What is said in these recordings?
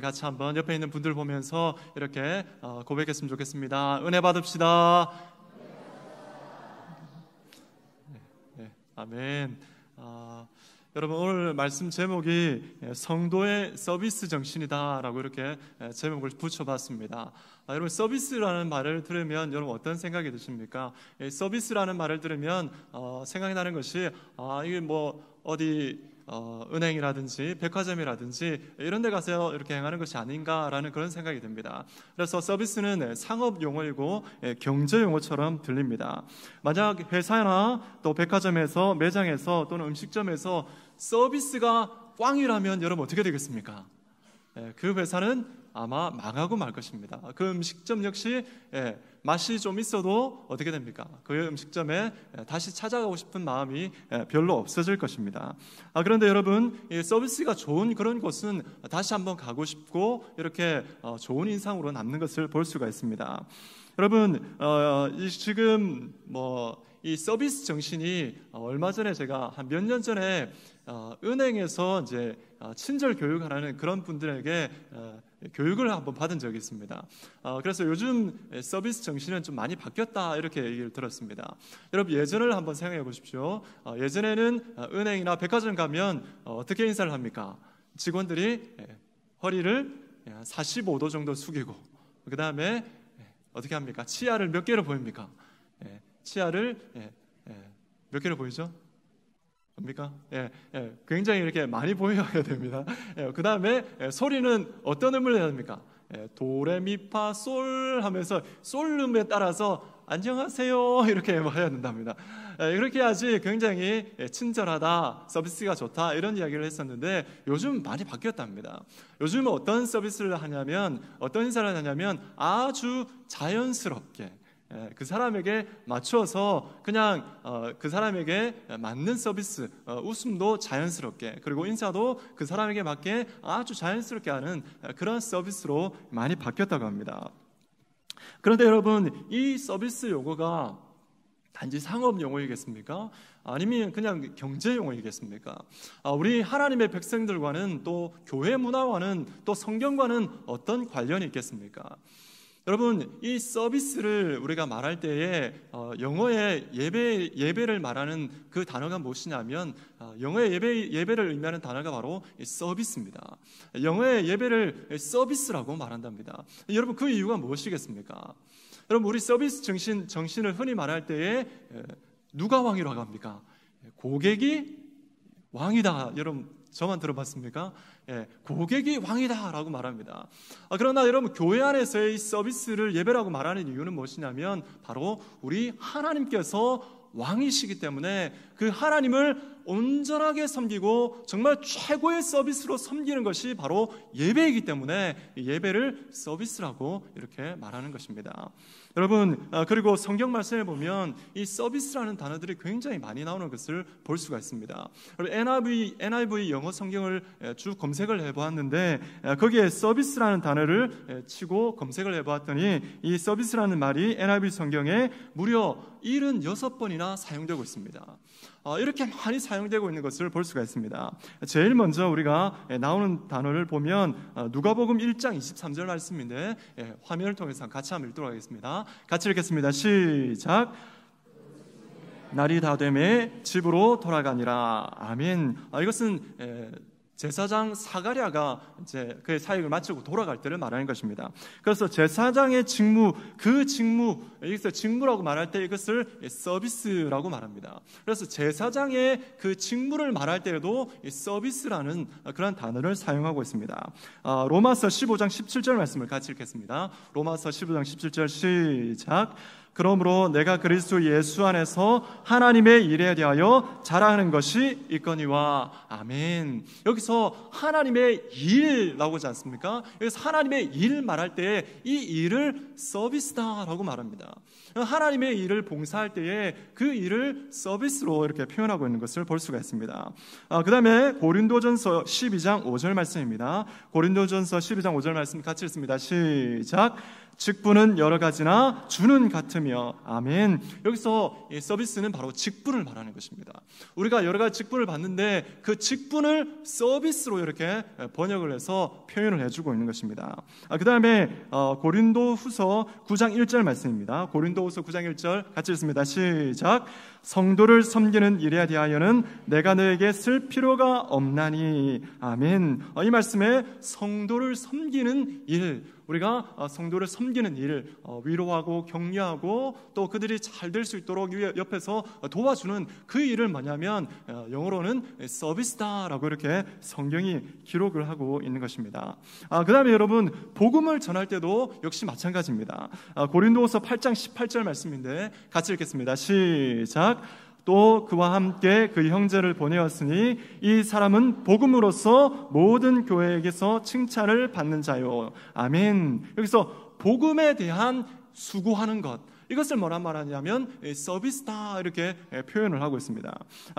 같이 한번 옆에 있는 분들 보면서 이렇게 고백했으면 좋겠습니다. 은혜 받읍시다. 네, 아멘. 여러분, 오늘 말씀 제목이 성도의 서비스 정신이다라고 이렇게 제목을 붙여봤습니다. 여러분, 서비스라는 말을 들으면 여러분 어떤 생각이 드십니까? 서비스라는 말을 들으면 생각이 나는 것이 이게 뭐 어디 은행이라든지 백화점이라든지 이런 데 가서 이렇게 행하는 것이 아닌가라는 그런 생각이 듭니다. 그래서 서비스는 상업 용어이고 경제 용어처럼 들립니다. 만약 회사나 또 백화점에서, 매장에서 또는 음식점에서 서비스가 꽝이라면 여러분 어떻게 되겠습니까? 그 회사는 아마 망하고 말 것입니다. 그 음식점 역시 맛이 좀 있어도 어떻게 됩니까? 그 음식점에 다시 찾아가고 싶은 마음이 별로 없어질 것입니다. 그런데 여러분, 이 서비스가 좋은 그런 곳은 다시 한번 가고 싶고 이렇게 좋은 인상으로 남는 것을 볼 수가 있습니다. 여러분, 지금 이 서비스 정신이 얼마 전에 제가 한 몇 년 전에 은행에서 이제 친절 교육하는 그런 분들에게 교육을 한번 받은 적이 있습니다. 그래서 요즘 서비스 정신은 좀 많이 바뀌었다 이렇게 얘기를 들었습니다. 여러분, 예전을 한번 생각해 보십시오. 예전에는 은행이나 백화점 가면 어떻게 인사를 합니까? 직원들이 허리를 45도 정도 숙이고, 그 다음에 어떻게 합니까? 치아를 몇 개를 보입니까? 치아를 몇 개를 보이죠? 뭡니까? 굉장히 이렇게 많이 보여야 됩니다. 그 다음에 소리는 어떤 음을 내야 됩니까? 도레미파 솔 하면서 솔음에 따라서 안녕하세요 이렇게 해야 된답니다. 그렇게 해야지 굉장히 친절하다, 서비스가 좋다 이런 이야기를 했었는데 요즘 많이 바뀌었답니다. 요즘은 어떤 서비스를 하냐면, 어떤 인사를 하냐면 아주 자연스럽게 그 사람에게 맞춰서 그냥 그 사람에게 맞는 서비스, 웃음도 자연스럽게, 그리고 인사도 그 사람에게 맞게 아주 자연스럽게 하는 그런 서비스로 많이 바뀌었다고 합니다. 그런데 여러분, 이 서비스 용어가 단지 상업 용어이겠습니까? 아니면 그냥 경제 용어이겠습니까? 우리 하나님의 백성들과는, 또 교회 문화와는, 또 성경과는 어떤 관련이 있겠습니까? 여러분, 이 서비스를 우리가 말할 때에 영어의 예배를 말하는 그 단어가 무엇이냐면, 영어의 예배를 의미하는 단어가 바로 서비스입니다. 영어의 예배를 서비스라고 말한답니다. 여러분, 그 이유가 무엇이겠습니까? 여러분, 우리 서비스 정신을 흔히 말할 때에 누가 왕이라고 합니까? 고객이 왕이다. 여러분, 저만 들어봤습니까? 고객이 왕이다라고 말합니다. 그러나 여러분, 교회 안에서의 이 서비스를 예배라고 말하는 이유는 무엇이냐면 바로 우리 하나님께서 왕이시기 때문에 그 하나님을 온전하게 섬기고 정말 최고의 서비스로 섬기는 것이 바로 예배이기 때문에 예배를 서비스라고 이렇게 말하는 것입니다. 여러분, 그리고 성경 말씀에 보면 이 서비스라는 단어들이 굉장히 많이 나오는 것을 볼 수가 있습니다. NIV 영어 성경을 쭉 검색을 해보았는데 거기에 서비스라는 단어를 치고 검색을 해보았더니 이 서비스라는 말이 NIV 성경에 무려 76번이나 사용되고 있습니다. 이렇게 많이 사용되고 있는 것을 볼 수가 있습니다. 제일 먼저 우리가 나오는 단어를 보면 누가복음 1장 23절 말씀인데 화면을 통해서 같이 한번 읽도록 하겠습니다. 같이 읽겠습니다. 시작. 날이 다 되매 집으로 돌아가니라. 아멘. 이것은 제사장 사가랴가 이제 그의 사역을 마치고 돌아갈 때를 말하는 것입니다. 그래서 제사장의 직무, 여기서 직무라고 말할 때 이것을 서비스라고 말합니다. 그래서 제사장의 그 직무를 말할 때에도 이 서비스라는 그런 단어를 사용하고 있습니다. 로마서 15장 17절 말씀을 같이 읽겠습니다. 로마서 15장 17절 시작. 그러므로 내가 그리스도 예수 안에서 하나님의 일에 대하여 자랑하는 것이 있거니와. 아멘. 여기서 하나님의 일 나오지 않습니까? 여기서 하나님의 일 말할 때 이 일을 서비스다라고 말합니다. 하나님의 일을 봉사할 때에 그 일을 서비스로 이렇게 표현하고 있는 것을 볼 수가 있습니다. 그 다음에 고린도전서 12장 5절 말씀입니다. 고린도전서 12장 5절 말씀 같이 읽습니다. 시작. 직분은 여러 가지나 주는 같음이 있으며. 아멘. 여기서 이 서비스는 바로 직분을 말하는 것입니다. 우리가 여러 가지 직분을 받는데 그 직분을 서비스로 이렇게 번역을 해서 표현을 해주고 있는 것입니다. 그 다음에 고린도후서 9장 1절 말씀입니다. 고린도후서 9장 1절 같이 읽습니다. 시작. 성도를 섬기는 일에 대하여는 내가 너에게 쓸 필요가 없나니. 아멘. 이 말씀에 성도를 섬기는 일, 우리가 성도를 섬기는 일, 위로하고 격려하고 또 그들이 잘 될 수 있도록 옆에서 도와주는 그 일을 뭐냐면 영어로는 서비스다라고 이렇게 성경이 기록을 하고 있는 것입니다. 그 다음에 여러분, 복음을 전할 때도 역시 마찬가지입니다. 고린도후서 8장 18절 말씀인데 같이 읽겠습니다. 시작. 또 그와 함께 그 형제를 보내었으니 이 사람은 복음으로써 모든 교회에게서 칭찬을 받는 자요. 아멘. 여기서 복음에 대한 수고하는 것, 이것을 뭐라 말하냐면 서비스다 이렇게 표현을 하고 있습니다.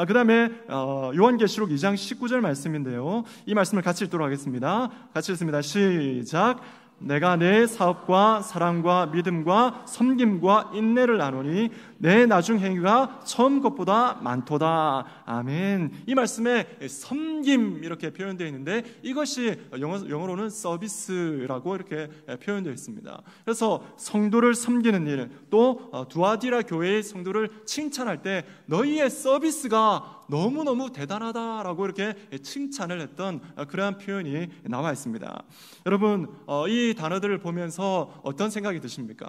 그 다음에 요한계시록 2장 19절 말씀인데요, 이 말씀을 같이 읽도록 하겠습니다. 같이 읽습니다. 시작. 내가 내 사업과 사랑과 믿음과 섬김과 인내를 나누니 내 나중 행위가 처음 것보다 많도다. 아멘. 이 말씀에 섬김 이렇게 표현되어 있는데 이것이 영어로는 서비스라고 이렇게 표현되어 있습니다. 그래서 성도를 섬기는 일, 또 두아디라 교회의 성도를 칭찬할 때 너희의 서비스가 너무너무 대단하다라고 이렇게 칭찬을 했던 그러한 표현이 나와 있습니다. 여러분, 이 단어들을 보면서 어떤 생각이 드십니까?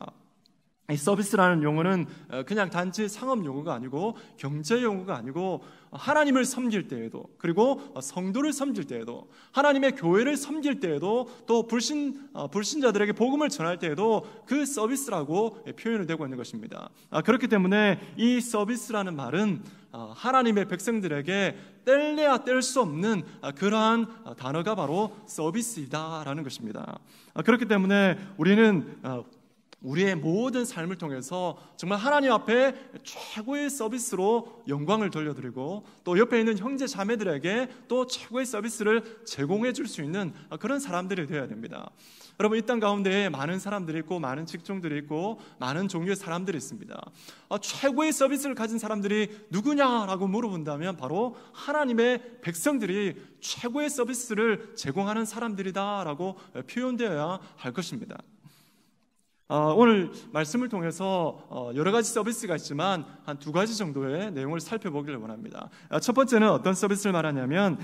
이 서비스라는 용어는 그냥 단지 상업 용어가 아니고 경제 용어가 아니고 하나님을 섬길 때에도, 그리고 성도를 섬길 때에도, 하나님의 교회를 섬길 때에도, 또 불신자들에게 복음을 전할 때에도 그 서비스라고 표현이 되고 있는 것입니다. 그렇기 때문에 이 서비스라는 말은 하나님의 백성들에게 뗄래야 뗄 수 없는 그러한 단어가 바로 서비스이다라는 것입니다. 그렇기 때문에 우리는 우리의 모든 삶을 통해서 정말 하나님 앞에 최고의 서비스로 영광을 돌려드리고, 또 옆에 있는 형제 자매들에게 또 최고의 서비스를 제공해 줄 수 있는 그런 사람들이 되어야 됩니다. 여러분, 이 땅 가운데 많은 사람들이 있고 많은 직종들이 있고 많은 종류의 사람들이 있습니다. 최고의 서비스를 가진 사람들이 누구냐라고 물어본다면 바로 하나님의 백성들이 최고의 서비스를 제공하는 사람들이다라고 표현되어야 할 것입니다. 오늘 말씀을 통해서 여러 가지 서비스가 있지만 한 두 가지 정도의 내용을 살펴보기를 원합니다. 첫 번째는 어떤 서비스를 말하냐면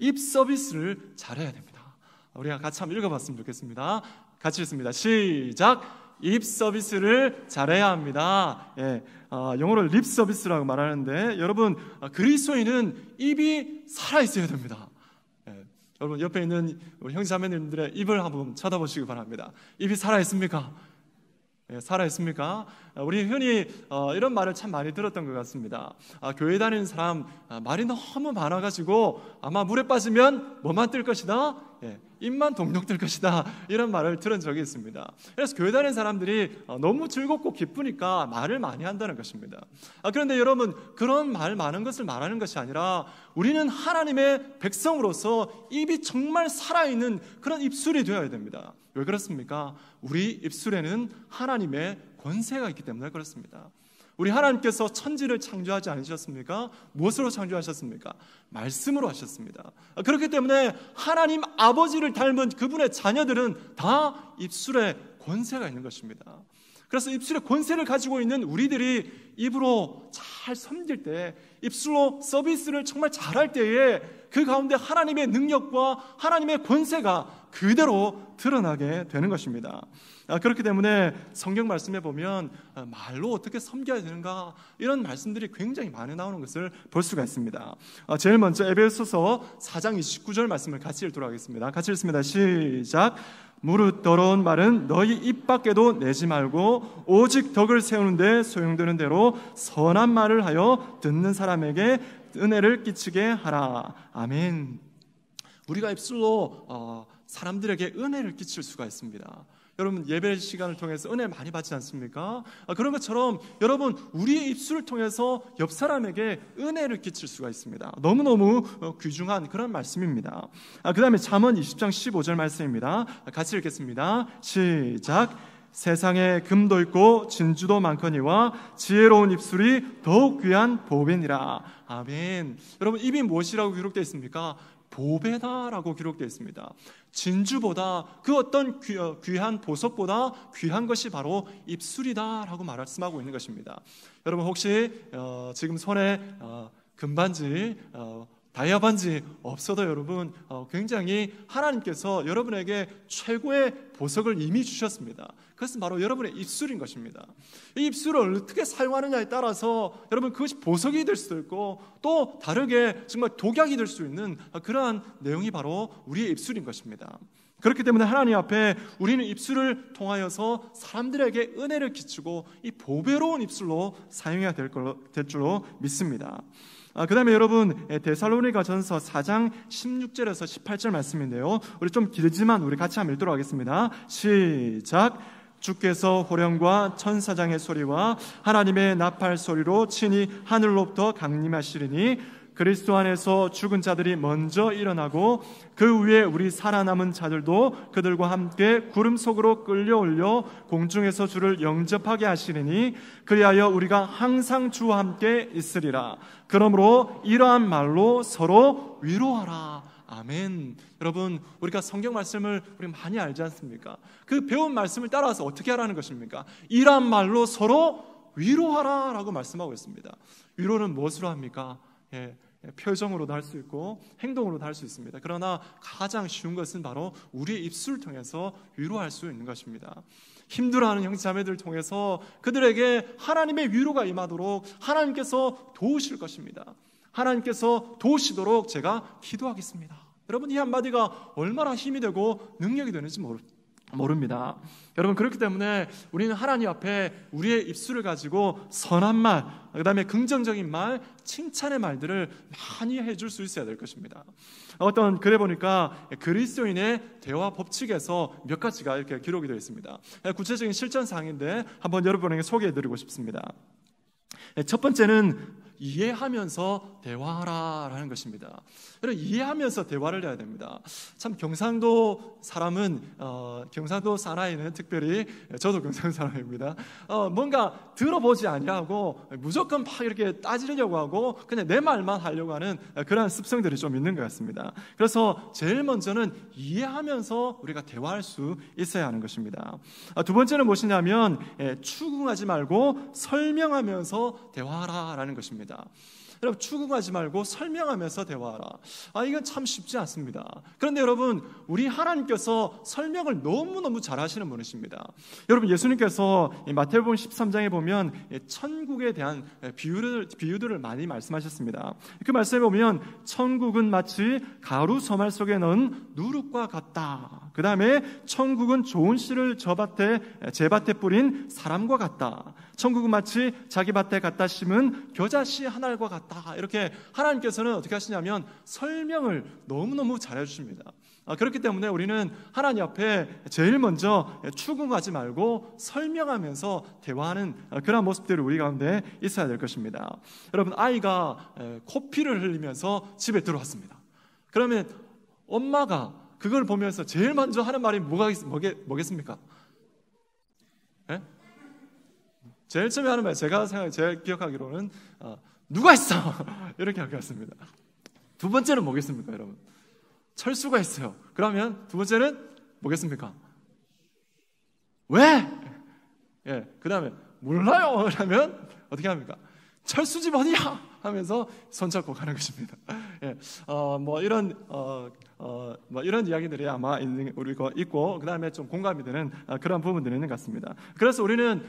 입 서비스를 잘해야 됩니다. 우리가 같이 한번 읽어봤으면 좋겠습니다. 같이 읽습니다. 시작. 입 서비스를 잘해야 합니다. 영어로 립 서비스라고 말하는데, 여러분, 그리스도인은 입이 살아있어야 됩니다. 여러분, 옆에 있는 우리 형제자매님들의 입을 한번 쳐다보시기 바랍니다. 입이 살아있습니까? 살아있습니까? 우리 흔히 이런 말을 참 많이 들었던 것 같습니다. 교회 다니는 사람 말이 너무 많아가지고 아마 물에 빠지면 뭐만 뜰 것이다? 입만 동동 뜰 것이다. 이런 말을 들은 적이 있습니다. 그래서 교회 다니는 사람들이 너무 즐겁고 기쁘니까 말을 많이 한다는 것입니다. 그런데 여러분, 그런 말 많은 것을 말하는 것이 아니라 우리는 하나님의 백성으로서 입이 정말 살아있는 그런 입술이 되어야 됩니다. 왜 그렇습니까? 우리 입술에는 하나님의 권세가 있기 때문에 그렇습니다. 우리 하나님께서 천지를 창조하지 않으셨습니까? 무엇으로 창조하셨습니까? 말씀으로 하셨습니다. 그렇기 때문에 하나님 아버지를 닮은 그분의 자녀들은 다 입술에 권세가 있는 것입니다. 그래서 입술에 권세를 가지고 있는 우리들이 입으로 잘 섬길 때, 입술로 서비스를 정말 잘할 때에 그 가운데 하나님의 능력과 하나님의 권세가 그대로 드러나게 되는 것입니다. 그렇기 때문에 성경 말씀에 보면 말로 어떻게 섬겨야 되는가, 이런 말씀들이 굉장히 많이 나오는 것을 볼 수가 있습니다. 제일 먼저 에베소서 4장 29절 말씀을 같이 읽도록 하겠습니다. 같이 읽습니다. 시작. 무릇 더러운 말은 너희 입 밖에도 내지 말고 오직 덕을 세우는데 소용되는 대로 선한 말을 하여 듣는 사람에게 은혜를 끼치게 하라. 아멘. 우리가 입술로 사람들에게 은혜를 끼칠 수가 있습니다. 여러분, 예배 시간을 통해서 은혜 많이 받지 않습니까? 그런 것처럼 여러분, 우리의 입술을 통해서 옆 사람에게 은혜를 끼칠 수가 있습니다. 너무너무 귀중한 그런 말씀입니다. 그 다음에 잠언 20장 15절 말씀입니다. 같이 읽겠습니다. 시작. 세상에 금도 있고 진주도 많거니와 지혜로운 입술이 더욱 귀한 보배니라. 아멘. 여러분, 입이 무엇이라고 기록되어 있습니까? 보배다라고 기록되어 있습니다. 진주보다 그 어떤 귀한 보석보다 귀한 것이 바로 입술이다라고 말씀하고 있는 것입니다. 여러분, 혹시 지금 손에 금반지, 다이아 반지 없어도 여러분 굉장히 하나님께서 여러분에게 최고의 보석을 이미 주셨습니다. 그것은 바로 여러분의 입술인 것입니다. 이 입술을 어떻게 사용하느냐에 따라서 여러분 그것이 보석이 될 수도 있고 또 다르게 정말 독약이 될 수 있는 그러한 내용이 바로 우리의 입술인 것입니다. 그렇기 때문에 하나님 앞에 우리는 입술을 통하여서 사람들에게 은혜를 끼치고 이 보배로운 입술로 사용해야 될 줄로 믿습니다. 그 다음에 여러분 데살로니가 전서 4장 16절에서 18절 말씀인데요, 우리 좀 길지만 우리 같이 한번 읽도록 하겠습니다. 시작. 주께서 호령과 천사장의 소리와 하나님의 나팔 소리로 친히 하늘로부터 강림하시리니 그리스도 안에서 죽은 자들이 먼저 일어나고 그 위에 우리 살아남은 자들도 그들과 함께 구름 속으로 끌려올려 공중에서 주를 영접하게 하시리니 그리하여 우리가 항상 주와 함께 있으리라. 그러므로 이러한 말로 서로 위로하라. 아멘. 여러분, 우리가 성경 말씀을 우리 많이 알지 않습니까? 그 배운 말씀을 따라서 어떻게 하라는 것입니까? 이러한 말로 서로 위로하라 라고 말씀하고 있습니다. 위로는 무엇으로 합니까? 표정으로도 할 수 있고 행동으로도 할 수 있습니다. 그러나 가장 쉬운 것은 바로 우리의 입술을 통해서 위로할 수 있는 것입니다. 힘들어하는 형제자매들을 통해서 그들에게 하나님의 위로가 임하도록 하나님께서 도우실 것입니다. 하나님께서 도우시도록 제가 기도하겠습니다. 여러분, 이 한마디가 얼마나 힘이 되고 능력이 되는지 모릅니다. 여러분, 그렇기 때문에 우리는 하나님 앞에 우리의 입술을 가지고 선한 말, 그 다음에 긍정적인 말, 칭찬의 말들을 많이 해줄 수 있어야 될 것입니다. 어떤 글에 보니까 그리스도인의 대화 법칙에서 몇 가지가 이렇게 기록이 되어 있습니다. 구체적인 실전사항인데 한번 여러분에게 소개해드리고 싶습니다. 첫 번째는 이해하면서 대화하라라는 것입니다. 여러분, 이해하면서 대화를 해야 됩니다. 참 경상도 사람은 경상도 사나이는 특별히 저도 경상도 사람입니다. 뭔가 들어보지 아니하고 무조건 막 이렇게 따지려고 하고 그냥 내 말만 하려고 하는 그런 습성들이 좀 있는 것 같습니다. 그래서 제일 먼저는 이해하면서 우리가 대화할 수 있어야 하는 것입니다. 두 번째는 무엇이냐면 추궁하지 말고 설명하면서 대화하라라는 것입니다. 여러분, 추궁하지 말고 설명하면서 대화하라. 이건 참 쉽지 않습니다. 그런데 여러분, 우리 하나님께서 설명을 너무너무 잘하시는 분이십니다. 여러분, 예수님께서 마태복음 13장에 보면 천국에 대한 비유들을 많이 말씀하셨습니다. 그 말씀에 보면 천국은 마치 가루 서말 속에 넣은 누룩과 같다. 그 다음에 천국은 좋은 씨를 제밭에 뿌린 사람과 같다. 천국은 마치 자기 밭에 갖다 심은 겨자씨 한 알과 같다. 이렇게 하나님께서는 어떻게 하시냐면 설명을 너무너무 잘해 주십니다. 그렇기 때문에 우리는 하나님 앞에 제일 먼저 추궁하지 말고 설명하면서 대화하는 그런 모습들이 우리 가운데 있어야 될 것입니다. 여러분, 아이가 코피를 흘리면서 집에 들어왔습니다. 그러면 엄마가 그걸 보면서 제일 먼저 하는 말이 뭐겠습니까? 네? 제일 처음에 하는 말, 제가 기억하기로는 누가 있어? 이렇게 할 것 같습니다. 두 번째는 뭐겠습니까, 여러분? 철수가 있어요. 그러면 두 번째는 뭐겠습니까? 왜? 그 다음에 몰라요. 그러면 어떻게 합니까? 철수 집 어디야? 하면서 손잡고 가는 것입니다. 이런 이야기들이 아마 우리가 있고, 그 다음에 좀 공감이 되는 그런 부분들이 있는 것 같습니다. 그래서 우리는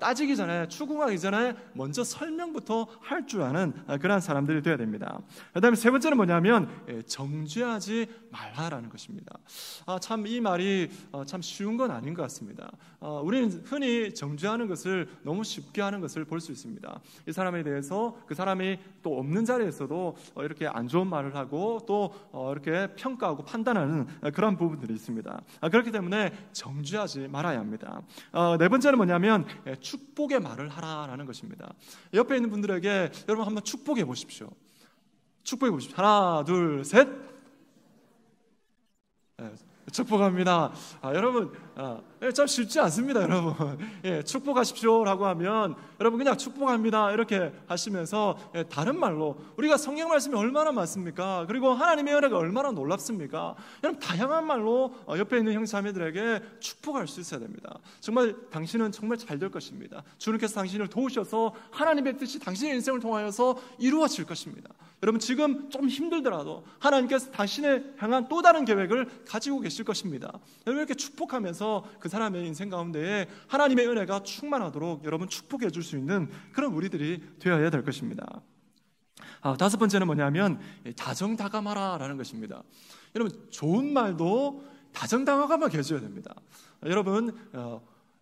따지기 전에, 추궁하기 전에 먼저 설명부터 할 줄 아는 그런 사람들이 되어야 됩니다. 그 다음에 세 번째는 뭐냐면 정죄하지 말라라는 것입니다. 참 이 말이 참 쉬운 건 아닌 것 같습니다. 우리는 흔히 정죄하는 것을 너무 쉽게 하는 것을 볼 수 있습니다. 이 사람에 대해서 그 사람이 또 없는 자리에서도 이렇게 안 좋은 말을 하고 또 이렇게 평가하고 판단하는 그런 부분들이 있습니다. 그렇기 때문에 정죄하지 말아야 합니다. 네 번째는 뭐냐면 축복의 말을 하라라는 것입니다. 옆에 있는 분들에게 여러분 한번 축복해 보십시오. 축복해 보십시오. 하나, 둘, 셋. 예, 축복합니다. 여러분, 참 쉽지 않습니다, 여러분. 예, 축복하십시오라고 하면 여러분 그냥 축복합니다 이렇게 하시면서 다른 말로 우리가 성경 말씀이 얼마나 많습니까? 그리고 하나님의 은혜가 얼마나 놀랍습니까? 여러분 다양한 말로 옆에 있는 형제자매들에게 축복할 수 있어야 됩니다. 정말 당신은 정말 잘 될 것입니다. 주님께서 당신을 도우셔서 하나님의 뜻이 당신의 인생을 통하여서 이루어질 것입니다. 여러분 지금 좀 힘들더라도 하나님께서 당신을 향한 또 다른 계획을 가지고 계실 것입니다. 여러분 이렇게 축복하면서 그 사람의 인생 가운데에 하나님의 은혜가 충만하도록 여러분 축복해 줄 수 있는 그런 우리들이 되어야 될 것입니다. 다섯 번째는 뭐냐면 다정다감하라 라는 것입니다. 여러분 좋은 말도 다정다감하게 해줘야 됩니다. 여러분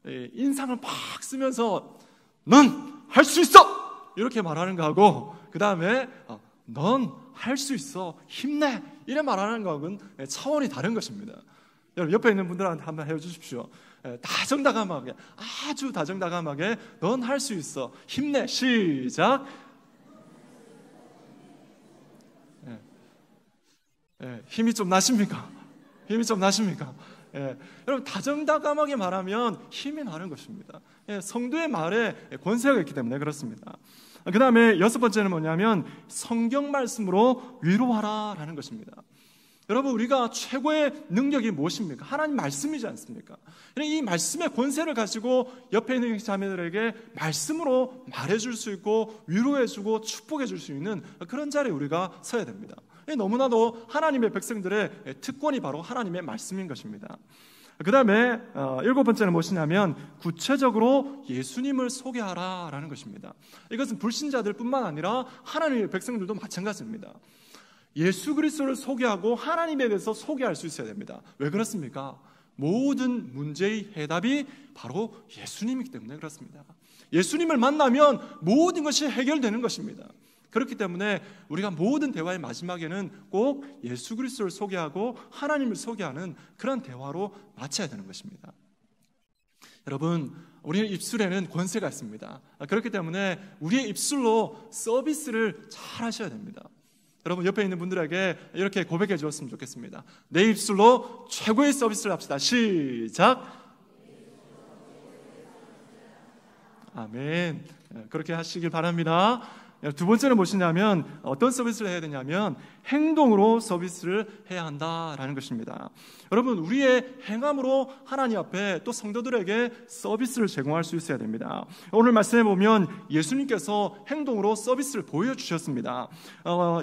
인상을 막 쓰면서 넌 할 수 있어! 이렇게 말하는 거하고 그 다음에 넌 할 수 있어 힘내 이래 말하는 거하고는 차원이 다른 것입니다. 여러분 옆에 있는 분들한테 한번 해주십시오. 다정다감하게 아주 다정다감하게 넌 할 수 있어 힘내 시작. 힘이 좀 나십니까? 힘이 좀 나십니까? 여러분 다정다감하게 말하면 힘이 나는 것입니다. 성도의 말에 권세가 있기 때문에 그렇습니다. 그 다음에 여섯 번째는 뭐냐면 성경 말씀으로 위로하라 라는 것입니다. 여러분 우리가 최고의 능력이 무엇입니까? 하나님 말씀이지 않습니까? 이 말씀의 권세를 가지고 옆에 있는 자매들에게 말씀으로 말해줄 수 있고 위로해주고 축복해줄 수 있는 그런 자리에 우리가 서야 됩니다. 너무나도 하나님의 백성들의 특권이 바로 하나님의 말씀인 것입니다. 그 다음에 일곱 번째는 무엇이냐면 구체적으로 예수님을 소개하라 라는 것입니다. 이것은 불신자들 뿐만 아니라 하나님의 백성들도 마찬가지입니다. 예수 그리스도를 소개하고 하나님에 대해서 소개할 수 있어야 됩니다. 왜 그렇습니까? 모든 문제의 해답이 바로 예수님이기 때문에 그렇습니다. 예수님을 만나면 모든 것이 해결되는 것입니다. 그렇기 때문에 우리가 모든 대화의 마지막에는 꼭 예수 그리스도를 소개하고 하나님을 소개하는 그런 대화로 마쳐야 되는 것입니다. 여러분 우리의 입술에는 권세가 있습니다. 그렇기 때문에 우리의 입술로 서비스를 잘 하셔야 됩니다. 여러분 옆에 있는 분들에게 이렇게 고백해 주었으면 좋겠습니다. 내 입술로 최고의 서비스를 합시다. 시작. 아멘. 그렇게 하시길 바랍니다. 두 번째는 무엇이냐면 어떤 서비스를 해야 되냐면 행동으로 서비스를 해야 한다라는 것입니다. 여러분 우리의 행함으로 하나님 앞에 또 성도들에게 서비스를 제공할 수 있어야 됩니다. 오늘 말씀에 보면 예수님께서 행동으로 서비스를 보여주셨습니다.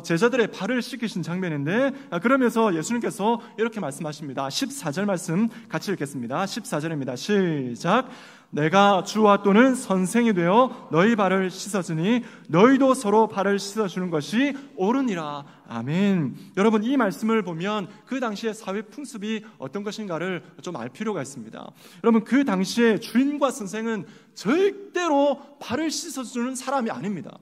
제자들의 발을 씻기신 장면인데 그러면서 예수님께서 이렇게 말씀하십니다. 14절 말씀 같이 읽겠습니다. 14절입니다. 시작. 내가 주와 또는 선생이 되어 너희 발을 씻어주니 너희도 서로 발을 씻어주는 것이 옳으니라. 아멘. 여러분 이 말씀을 보면 그 당시의 사회 풍습이 어떤 것인가를 좀 알 필요가 있습니다. 여러분 그 당시에 주인과 선생은 절대로 발을 씻어주는 사람이 아닙니다.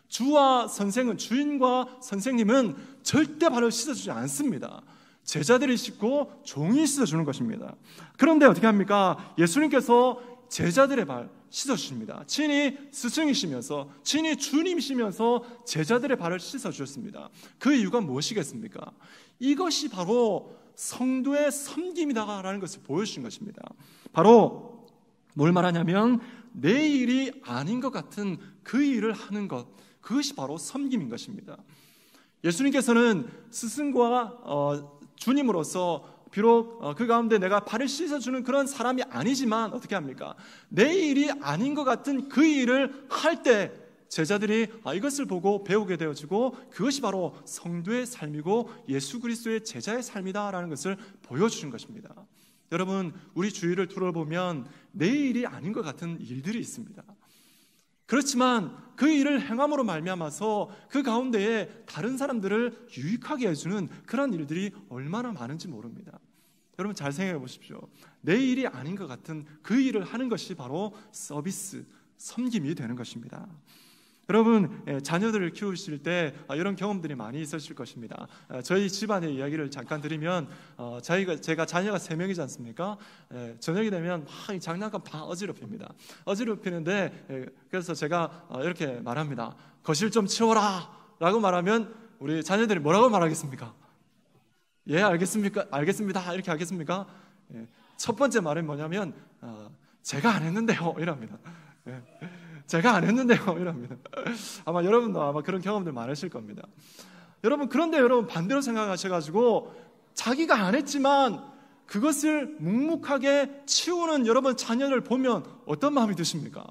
주와 선생은 주인과 선생님은 절대 발을 씻어주지 않습니다. 제자들이 씻고 종이 씻어주는 것입니다. 그런데 어떻게 합니까? 예수님께서 제자들의 발 씻어주십니다. 친히 스승이시면서 친히 주님이시면서 제자들의 발을 씻어주셨습니다. 그 이유가 무엇이겠습니까? 이것이 바로 성도의 섬김이다라는 것을 보여주신 것입니다. 바로 뭘 말하냐면 내 일이 아닌 것 같은 그 일을 하는 것, 그것이 바로 섬김인 것입니다. 예수님께서는 스승과 주님으로서 비록 그 가운데 내가 발을 씻어주는 그런 사람이 아니지만 어떻게 합니까? 내 일이 아닌 것 같은 그 일을 할 때 제자들이 이것을 보고 배우게 되어지고 그것이 바로 성도의 삶이고 예수 그리스도의 제자의 삶이다라는 것을 보여주는 것입니다. 여러분 우리 주위를 둘러보면 내 일이 아닌 것 같은 일들이 있습니다. 그렇지만 그 일을 행함으로 말미암아서 그 가운데에 다른 사람들을 유익하게 해주는 그런 일들이 얼마나 많은지 모릅니다. 여러분 잘 생각해 보십시오. 내 일이 아닌 것 같은 그 일을 하는 것이 바로 서비스, 섬김이 되는 것입니다. 여러분 자녀들을 키우실 때 이런 경험들이 많이 있으실 것입니다. 저희 집안의 이야기를 잠깐 드리면 제가 자녀가 3명이지 않습니까? 저녁이 되면 막 장난감 다 어지럽힙니다. 어지럽히는데 그래서 제가 이렇게 말합니다. 거실 좀 치워라 라고 말하면 우리 자녀들이 뭐라고 말하겠습니까? 예, 알겠습니다. 이렇게 하겠습니까? 예, 첫 번째 말은 뭐냐면 제가 안 했는데요 이럽니다. 예, 제가 안 했는데요 이럽니다. 아마 여러분도 아마 그런 경험들 많으실 겁니다. 여러분, 그런데 여러분 반대로 생각하셔가지고 자기가 안 했지만 그것을 묵묵하게 치우는 여러분 자녀를 보면 어떤 마음이 드십니까?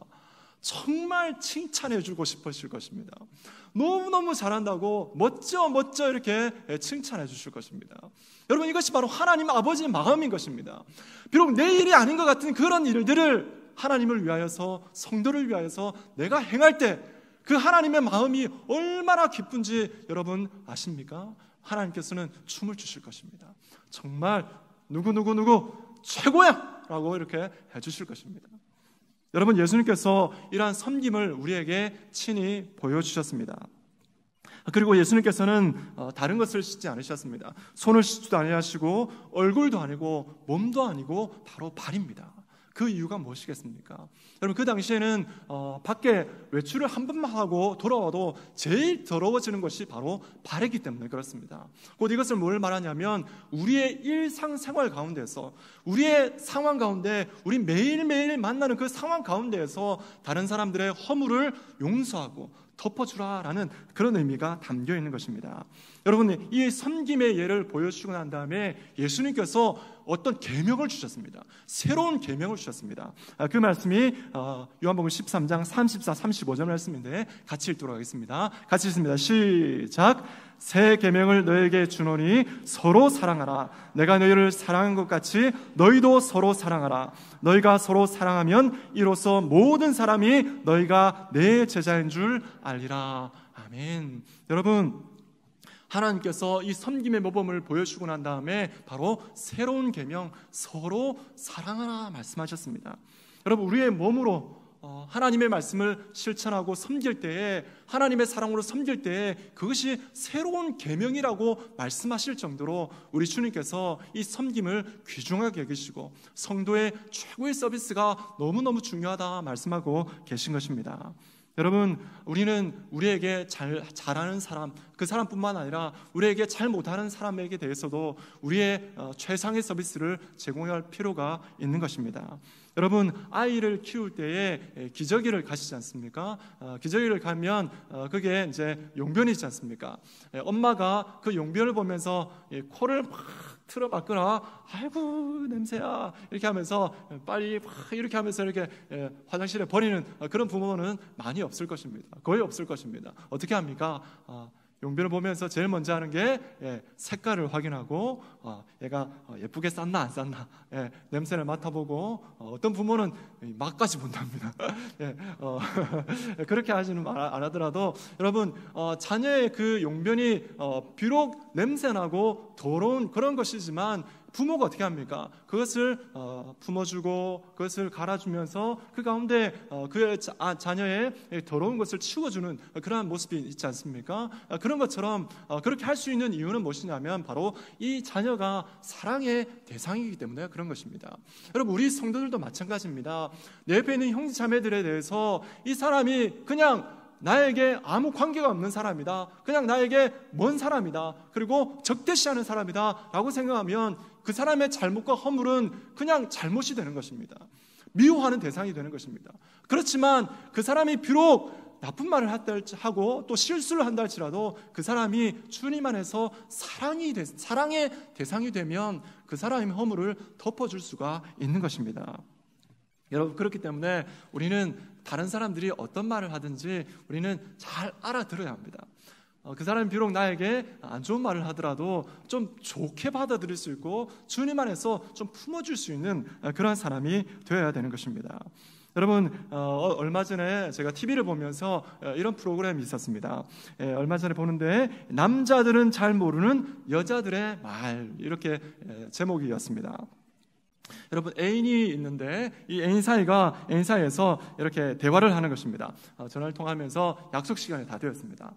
정말 칭찬해주고 싶으실 것입니다. 너무너무 잘한다고 멋져 이렇게 칭찬해 주실 것입니다. 여러분, 이것이 바로 하나님 아버지의 마음인 것입니다. 비록 내 일이 아닌 것 같은 그런 일들을 하나님을 위하여서, 성도를 위하여서 내가 행할 때 그 하나님의 마음이 얼마나 기쁜지 여러분 아십니까? 하나님께서는 춤을 추실 것입니다. 정말 누구 최고야! 라고 이렇게 해주실 것입니다. 여러분, 예수님께서 이러한 섬김을 우리에게 친히 보여주셨습니다. 그리고 예수님께서는 다른 것을 씻지 않으셨습니다. 손을 씻지도 아니하시고 얼굴도 아니고 몸도 아니고 바로 발입니다. 그 이유가 무엇이겠습니까? 여러분, 그 당시에는 밖에 외출을 한 번만 하고 돌아와도 제일 더러워지는 것이 바로 발이기 때문에 그렇습니다. 곧 이것을 뭘 말하냐면 우리의 일상생활 가운데서, 우리의 상황 가운데, 우리 매일매일 만나는 그 상황 가운데에서 다른 사람들의 허물을 용서하고 덮어주라라는 그런 의미가 담겨 있는 것입니다. 여러분, 이 섬김의 예를 보여주시고 난 다음에 예수님께서 어떤 계명을 주셨습니다. 새로운 계명을 주셨습니다. 그 말씀이 요한복음 13장 34, 35절 말씀인데 같이 읽도록 하겠습니다. 같이 읽습니다. 시작. 새 계명을 너에게 주노니 서로 사랑하라. 내가 너희를 사랑한 것 같이 너희도 서로 사랑하라. 너희가 서로 사랑하면 이로써 모든 사람이 너희가 내 제자인 줄 알리라. 아멘. 여러분, 하나님께서 이 섬김의 모범을 보여주고 난 다음에 바로 새로운 계명, 서로 사랑하라 말씀하셨습니다. 여러분, 우리의 몸으로 하나님의 말씀을 실천하고 섬길 때에, 하나님의 사랑으로 섬길 때에 그것이 새로운 계명이라고 말씀하실 정도로 우리 주님께서 이 섬김을 귀중하게 여기시고 성도의 최고의 서비스가 너무너무 중요하다 말씀하고 계신 것입니다. 여러분, 우리는 우리에게 잘하는 사람, 그 사람뿐만 아니라 우리에게 잘 못하는 사람에게 대해서도 우리의 최상의 서비스를 제공할 필요가 있는 것입니다. 여러분, 아이를 키울 때에 기저귀를 가시지 않습니까? 기저귀를 가면 그게 이제 용변이 있지 않습니까? 엄마가 그 용변을 보면서 코를 막 틀어박거나 아이고 냄새야 이렇게 하면서 빨리 막 이렇게 하면서 이렇게 화장실에 버리는 그런 부모는 많이 없을 것입니다. 거의 없을 것입니다. 어떻게 합니까? 용변을 보면서 제일 먼저 하는 게 색깔을 확인하고 얘가 예쁘게 쌌나 안 쌌나 냄새를 맡아보고 어떤 부모는 맛까지 본답니다. 그렇게 하지는 안 하더라도 여러분, 자녀의 그 용변이 비록 냄새나고 더러운 그런 것이지만 부모가 어떻게 합니까? 그것을 품어주고 그것을 갈아주면서 그 가운데 그 자녀의 더러운 것을 치워주는 그러한 모습이 있지 않습니까? 그런 것처럼 그렇게 할 수 있는 이유는 무엇이냐면 바로 이 자녀가 사랑의 대상이기 때문에 그런 것입니다. 여러분, 우리 성도들도 마찬가지입니다. 내 옆에 있는 형제 자매들에 대해서 이 사람이 그냥 나에게 아무 관계가 없는 사람이다, 그냥 나에게 먼 사람이다, 그리고 적대시하는 사람이다 라고 생각하면 그 사람의 잘못과 허물은 그냥 잘못이 되는 것입니다. 미워하는 대상이 되는 것입니다. 그렇지만 그 사람이 비록 나쁜 말을 하고 또 실수를 한다 할지라도 그 사람이 주님 안에서 사랑의 대상이 되면 그 사람의 허물을 덮어줄 수가 있는 것입니다. 여러분, 그렇기 때문에 우리는 다른 사람들이 어떤 말을 하든지 우리는 잘 알아들어야 합니다. 그 사람이 비록 나에게 안 좋은 말을 하더라도 좀 좋게 받아들일 수 있고 주님 안에서 좀 품어줄 수 있는 그런 사람이 되어야 되는 것입니다. 여러분, 얼마 전에 제가 TV를 보면서 이런 프로그램이 있었습니다. 얼마 전에 보는데 남자들은 잘 모르는 여자들의 말, 이렇게 제목이었습니다. 여러분, 애인이 있는데 이 애인 사이에서 이렇게 대화를 하는 것입니다. 전화를 통하면서 약속 시간이 다 되었습니다.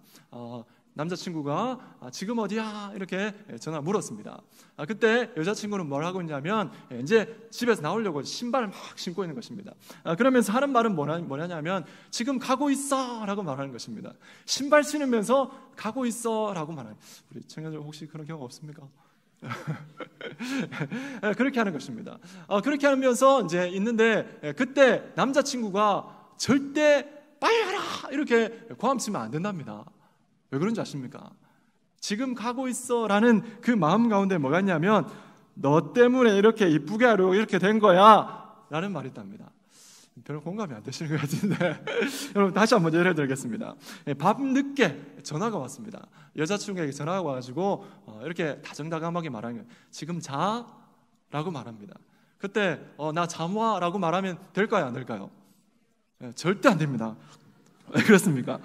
남자친구가 지금 어디야? 이렇게 전화 물었습니다. 그때 여자친구는 뭘 하고 있냐면 이제 집에서 나오려고 신발을 막 신고 있는 것입니다. 그러면서 하는 말은 뭐냐면 지금 가고 있어 라고 말하는 것입니다. 신발 신으면서 가고 있어 라고 말하는. 우리 청년들 혹시 그런 경우 없습니까? 그렇게 하는 것입니다. 그렇게 하면서 이제 있는데 그때 남자친구가 절대 빨리 가라 이렇게 고함치면 안 된답니다. 왜 그런지 아십니까? 지금 가고 있어 라는 그 마음 가운데 뭐가 있냐면 너 때문에 이렇게 이쁘게 하려고 이렇게 된 거야 라는 말이 있답니다. 별로 공감이 안 되시는 것 같은데 여러분 다시 한번 예를 들겠습니다. 밤늦게 전화가 왔습니다. 여자친구에게 전화가 와가지고 이렇게 다정다감하게 말하는 거예요. 지금 자? 라고 말합니다. 그때 나 잠 와 라고 말하면 될까요 안 될까요? 절대 안 됩니다. 왜 그렇습니까?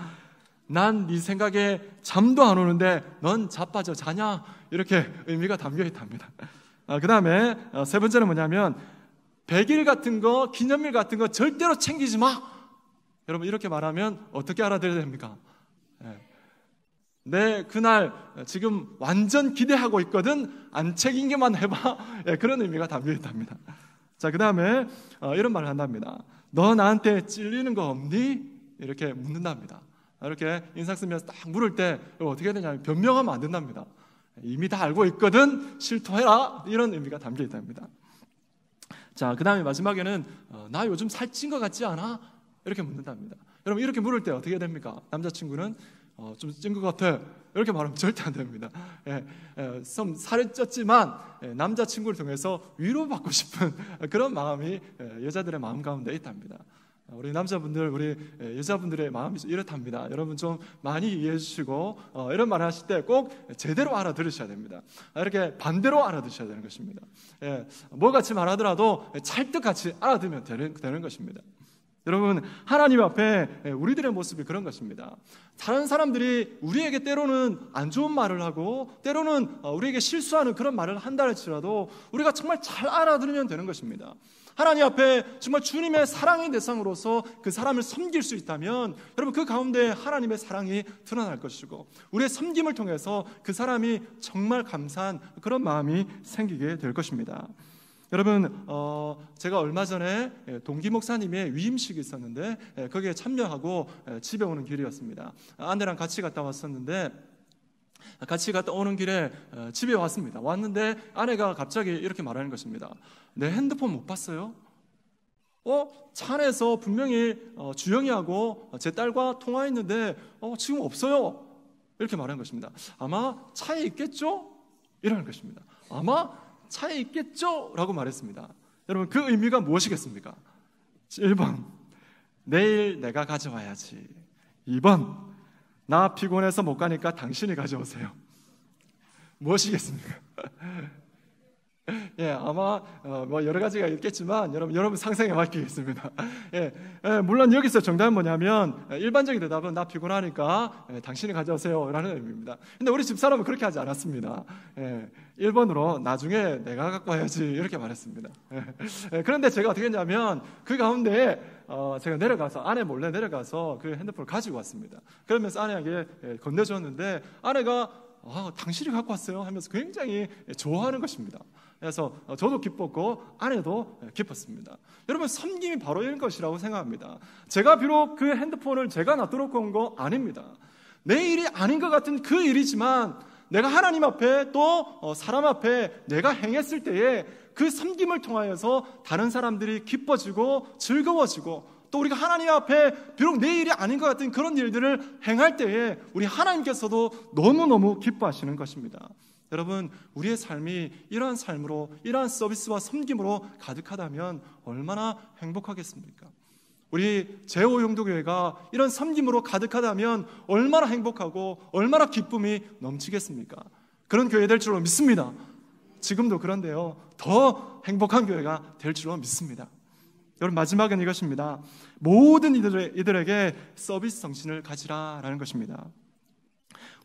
난 네 생각에 잠도 안 오는데 넌 자빠져 자냐? 이렇게 의미가 담겨 있답니다. 그 다음에 세 번째는 뭐냐면 100일 같은 거, 기념일 같은 거 절대로 챙기지 마. 여러분 이렇게 말하면 어떻게 알아들어야 됩니까? 내 그날 지금 완전 기대하고 있거든. 안 챙기기만 해봐. 그런 의미가 담겨 있답니다. 자, 그 다음에 이런 말을 한답니다. 너 나한테 찔리는 거 없니? 이렇게 묻는답니다. 이렇게 인상 쓰면서 딱 물을 때 어떻게 해야 되냐면 변명하면 안 된답니다. 이미 다 알고 있거든. 실토해라. 이런 의미가 담겨 있답니다. 자, 그 다음에 마지막에는 나 요즘 살찐 것 같지 않아? 이렇게 묻는답니다. 여러분 이렇게 물을 때 어떻게 해야 됩니까? 남자친구는 좀 찐 것 같아 이렇게 말하면 절대 안 됩니다. 좀 살이 쪘지만 남자친구를 통해서 위로받고 싶은 그런 마음이 여자들의 마음 가운데 있답니다. 우리 남자분들, 우리 여자분들의 마음이 이렇답니다. 여러분 좀 많이 이해해 주시고 이런 말을 하실 때 꼭 제대로 알아들으셔야 됩니다. 이렇게 반대로 알아들으셔야 되는 것입니다. 뭐 같이 말하더라도 찰떡같이 알아들으면 되는 것입니다. 여러분 하나님 앞에 우리들의 모습이 그런 것입니다. 다른 사람들이 우리에게 때로는 안 좋은 말을 하고 때로는 우리에게 실수하는 그런 말을 한다 할지라도 우리가 정말 잘 알아들으면 되는 것입니다. 하나님 앞에 정말 주님의 사랑의 대상으로서 그 사람을 섬길 수 있다면 여러분 그 가운데 하나님의 사랑이 드러날 것이고 우리의 섬김을 통해서 그 사람이 정말 감사한 그런 마음이 생기게 될 것입니다. 여러분 제가 얼마 전에 동기 목사님의 위임식이 있었는데 거기에 참여하고 집에 오는 길이었습니다. 아내랑 같이 갔다 왔었는데 같이 갔다 오는 길에 집에 왔습니다. 왔는데 아내가 갑자기 이렇게 말하는 것입니다. 내 핸드폰 못 봤어요? 차 안에서 분명히 주영이하고 제 딸과 통화했는데 지금 없어요. 이렇게 말하는 것입니다. 아마 차에 있겠죠? 이러는 것입니다. 아마 차에 있겠죠? 라고 말했습니다. 여러분 그 의미가 무엇이겠습니까? 1번 내일 내가 가져와야지. 2번 나 피곤해서 못 가니까 당신이 가져오세요. 무엇이겠습니까? 아마 뭐 여러 가지가 있겠지만 여러분 상상에 맡기겠습니다. 물론 여기서 정답은 뭐냐면 일반적인 대답은 나 피곤하니까 당신이 가져오세요 라는 의미입니다. 근데 우리 집사람은 그렇게 하지 않았습니다. 1번으로 나중에 내가 갖고 와야지 이렇게 말했습니다. 그런데 제가 어떻게 했냐면 그 가운데 제가 내려가서 아내 몰래 내려가서 그 핸드폰을 가지고 왔습니다. 그러면서 아내에게 건네줬는데 아내가 당신이 갖고 왔어요 하면서 굉장히 좋아하는 것입니다. 그래서 저도 기뻤고 아내도 기뻤습니다. 여러분 섬김이 바로 이런 것이라고 생각합니다. 제가 비록 그 핸드폰을 제가 놔두고 온 거 아닙니다. 내 일이 아닌 것 같은 그 일이지만 내가 하나님 앞에 또 사람 앞에 내가 행했을 때에 그 섬김을 통하여서 다른 사람들이 기뻐지고 즐거워지고 또 우리가 하나님 앞에 비록 내 일이 아닌 것 같은 그런 일들을 행할 때에 우리 하나님께서도 너무너무 기뻐하시는 것입니다. 여러분 우리의 삶이 이러한 삶으로 이러한 서비스와 섬김으로 가득하다면 얼마나 행복하겠습니까? 우리 제5용도교회가 이런 섬김으로 가득하다면 얼마나 행복하고 얼마나 기쁨이 넘치겠습니까? 그런 교회 될 줄로 믿습니다. 지금도 그런데요 더 행복한 교회가 될 줄로 믿습니다. 여러분 마지막은 이것입니다. 모든 이들에게 서비스 정신을 가지라라는 것입니다.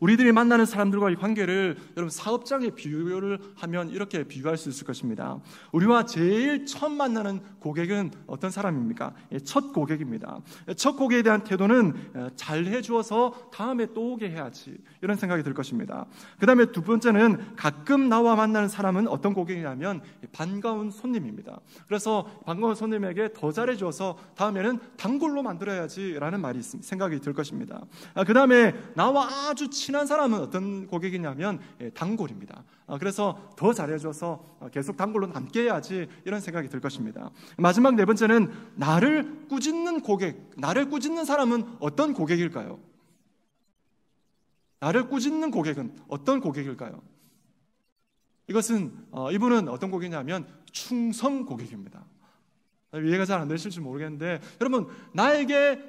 우리들이 만나는 사람들과의 관계를 여러분 사업장에 비유를 하면 이렇게 비유할 수 있을 것입니다. 우리와 제일 처음 만나는 고객은 어떤 사람입니까? 첫 고객입니다. 첫 고객에 대한 태도는 잘 해주어서 다음에 또 오게 해야지 이런 생각이 들 것입니다. 그 다음에 두 번째는 가끔 나와 만나는 사람은 어떤 고객이냐면 반가운 손님입니다. 그래서 반가운 손님에게 더 잘해주어서 다음에는 단골로 만들어야지 라는 말이 생각이 들 것입니다. 그 다음에 나와 아주 친한 친한 사람은 어떤 고객이냐면 단골입니다. 그래서 더 잘해줘서 계속 단골로 남게 해야지 이런 생각이 들 것입니다. 마지막 네 번째는 나를 꾸짖는 고객. 나를 꾸짖는 사람은 어떤 고객일까요? 나를 꾸짖는 고객은 어떤 고객일까요? 이분은 어떤 고객이냐면 충성 고객입니다. 이해가 잘 안 되실지 모르겠는데, 여러분, 나에게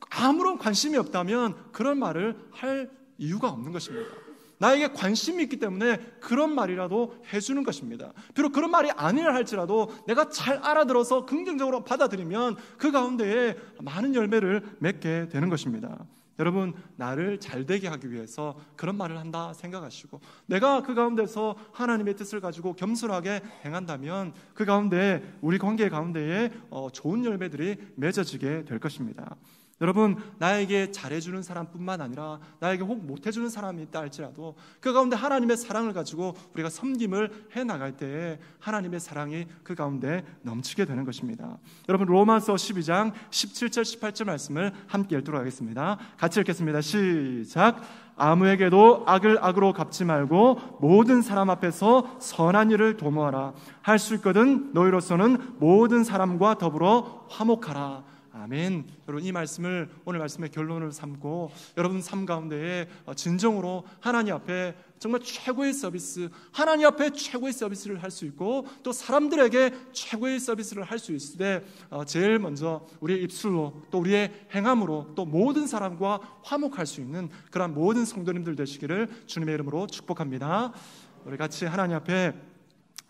아무런 관심이 없다면 그런 말을 할 이유가 없는 것입니다. 나에게 관심이 있기 때문에 그런 말이라도 해주는 것입니다. 비록 그런 말이 아니라 할지라도 내가 잘 알아들어서 긍정적으로 받아들이면 그 가운데에 많은 열매를 맺게 되는 것입니다. 여러분, 나를 잘되게 하기 위해서 그런 말을 한다 생각하시고, 내가 그 가운데서 하나님의 뜻을 가지고 겸손하게 행한다면 그 가운데, 우리 관계 가운데에 좋은 열매들이 맺어지게 될 것입니다. 여러분, 나에게 잘해주는 사람뿐만 아니라 나에게 혹 못해주는 사람이 있다 할지라도 그 가운데 하나님의 사랑을 가지고 우리가 섬김을 해나갈 때에 하나님의 사랑이 그 가운데 넘치게 되는 것입니다. 여러분, 로마서 12장 17절 18절 말씀을 함께 읽도록 하겠습니다. 같이 읽겠습니다. 시작. 아무에게도 악을 악으로 갚지 말고 모든 사람 앞에서 선한 일을 도모하라. 할 수 있거든 너희로서는 모든 사람과 더불어 화목하라. 아멘. 여러분, 이 말씀을, 오늘 말씀의 결론을 삼고 여러분 삶 가운데에 진정으로 하나님 앞에 정말 최고의 서비스, 하나님 앞에 최고의 서비스를 할 수 있고 또 사람들에게 최고의 서비스를 할 수 있을 때 제일 먼저 우리의 입술로 또 우리의 행함으로 또 모든 사람과 화목할 수 있는 그런 모든 성도님들 되시기를 주님의 이름으로 축복합니다. 우리 같이 하나님 앞에